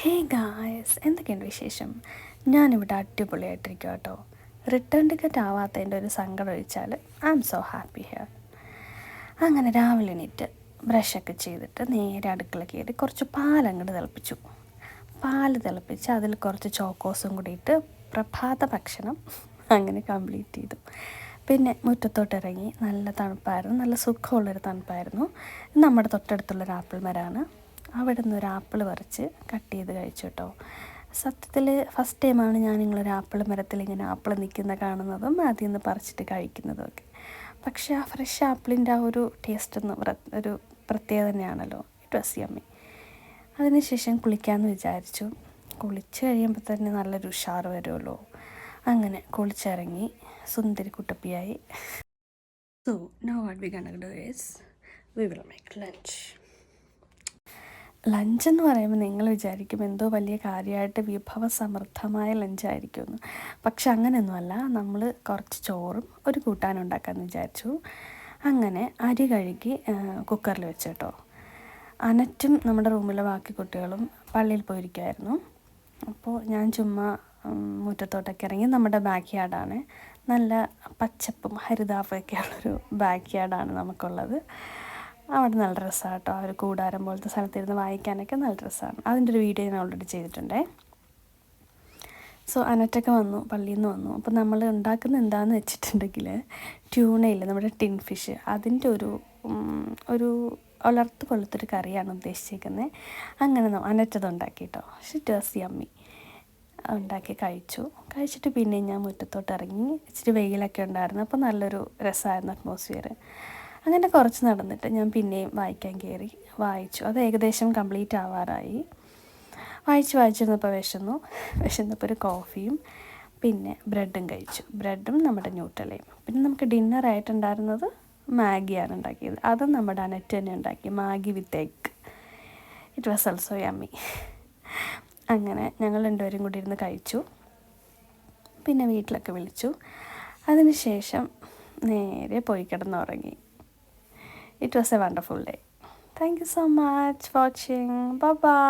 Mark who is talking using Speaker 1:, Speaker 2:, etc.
Speaker 1: Hey guys, എന്തൊക്കെയുണ്ട് വിശേഷം? ഞാനിവിടെ അടിപൊളിയായിട്ടിരിക്കും കേട്ടോ. റിട്ടേൺ ടിക്കറ്റ് ആവാത്തതിൻ്റെ ഒരു സങ്കടം ഒഴിച്ചാൽ I am so happy here. അങ്ങനെ രാവിലെ എണീറ്റ് ബ്രഷൊക്കെ ചെയ്തിട്ട് നേരെ അടുക്കള കയറി കുറച്ച് പാലങ്ങോട്ട് തിളപ്പിച്ചു. പാല് തിളപ്പിച്ച് അതിൽ കുറച്ച് ചോക്കോസും കൂടി ഇട്ട് പ്രഭാത ഭക്ഷണം അങ്ങനെ കംപ്ലീറ്റ് ചെയ്തു. പിന്നെ മുറ്റത്തോട്ടിറങ്ങി. നല്ല തണുപ്പായിരുന്നു, നല്ല സുഖമുള്ളൊരു തണുപ്പായിരുന്നു. നമ്മുടെ തൊട്ടടുത്തുള്ളൊരു ആപ്പിൾ മരമാണ്. അവിടെ നിന്ന് ഒരു ആപ്പിൾ പറിച്ച് കട്ട് ചെയ്ത് കഴിച്ചു കേട്ടോ. സത്യത്തിൽ ഫസ്റ്റ് ടൈമാണ് ഞാൻ നിങ്ങളൊരു ആപ്പിൾ മരത്തിൽ ഇങ്ങനെ ആപ്പിൾ നിൽക്കുന്ന കാണുന്നതും അതിൽ നിന്ന് പറിച്ചിട്ട് കഴിക്കുന്നതും ഒക്കെ. പക്ഷേ ആ ഫ്രഷ് ആപ്പിളിൻ്റെ ആ ഒരു ടേസ്റ്റ് ഒരു പ്രത്യേകത തന്നെയാണല്ലോ. It was yummy. അതിനുശേഷം കുളിക്കാമെന്ന് വിചാരിച്ചു. കുളിച്ച് കഴിയുമ്പോൾ തന്നെ നല്ലൊരു ഉഷാറ് വരുമല്ലോ. അങ്ങനെ കുളിച്ചിറങ്ങി സുന്ദരി കുട്ടപ്പിയായി. So now what we gonna do is we will make lunch. ലഞ്ചെന്ന് പറയുമ്പോൾ നിങ്ങൾ വിചാരിക്കും എന്തോ വലിയ കാര്യമായിട്ട് വിഭവസമൃദ്ധമായ ലഞ്ചായിരിക്കുമെന്ന്. പക്ഷെ അങ്ങനെയൊന്നുമല്ല. നമ്മൾ കുറച്ച് ചോറും ഒരു കൂട്ടാനും ഉണ്ടാക്കാമെന്ന് വിചാരിച്ചു. അങ്ങനെ അരി കഴുകി കുക്കറിൽ വെച്ച് കേട്ടോ. അനറ്റും നമ്മുടെ റൂമിലെ ബാക്കി കുട്ടികളും പള്ളിയിൽ പോയിരിക്കുമായിരുന്നു. അപ്പോൾ ഞാൻ ചുമ്മാ മുറ്റത്തോട്ടൊക്കെ ഇറങ്ങി. നമ്മുടെ ബാക്ക് യാർഡാണ്, നല്ല പച്ചപ്പും ഹരിതാപമൊക്കെ ഉള്ളൊരു ബാക്ക് യാർഡാണ് നമുക്കുള്ളത്. അവിടെ നല്ല രസമാണ് കേട്ടോ. ആ ഒരു കൂടാരം പോലത്തെ സ്ഥലത്തിരുന്ന് വായിക്കാനൊക്കെ നല്ല രസമാണ്. അതിൻ്റെ ഒരു വീഡിയോ ഞാൻ ഓൾറെഡി ചെയ്തിട്ടുണ്ടേ. സോ അനറ്റൊക്കെ വന്നു, പള്ളിയിൽ നിന്ന് വന്നു. അപ്പോൾ നമ്മൾ ഉണ്ടാക്കുന്നത് എന്താണെന്ന് വെച്ചിട്ടുണ്ടെങ്കിൽ ട്യൂണയില്ല, നമ്മുടെ ടിൻ ഫിഷ്, അതിൻ്റെ ഒരു ഉലർത്ത് പോലത്തൊരു കറിയാണ് ഉദ്ദേശിച്ചിരിക്കുന്നത്. അങ്ങനെ അനറ്റത് ഉണ്ടാക്കി കേട്ടോ. It was yummy. ഉണ്ടാക്കി കഴിച്ചിട്ട് പിന്നെ ഞാൻ മുറ്റത്തോട്ട് ഇറങ്ങി. ഇച്ചിരി വെയിലൊക്കെ ഉണ്ടായിരുന്നു, അപ്പോൾ നല്ലൊരു രസമായിരുന്നു അറ്റ്മോസ്ഫിയർ. അങ്ങനെ കുറച്ച് നടന്നിട്ട് ഞാൻ പിന്നെയും വായിക്കാൻ കയറി. വായിച്ചു. അത് ഏകദേശം കംപ്ലീറ്റ് ആവാറായി. വായിച്ചിരുന്നപ്പോൾ വിശന്നപ്പോൾ ഒരു കോഫിയും പിന്നെ ബ്രെഡും കഴിച്ചു. ബ്രെഡും നമ്മുടെ ന്യൂട്രലയും. പിന്നെ നമുക്ക് ഡിന്നറായിട്ടുണ്ടായിരുന്നത് മാഗിയാണ് ഉണ്ടാക്കിയത്. അതും നമ്മുടെ അനറ്റ് തന്നെ ഉണ്ടാക്കി, Maggi with egg. It was also yummy. അങ്ങനെ ഞങ്ങൾ രണ്ടുപേരും കൂടി ഇരുന്ന് കഴിച്ചു. പിന്നെ വീട്ടിലൊക്കെ വിളിച്ചു. അതിനുശേഷം നേരെ പോയി കിടന്നുറങ്ങി. It was a wonderful day. Thank you so much for watching. Bye bye.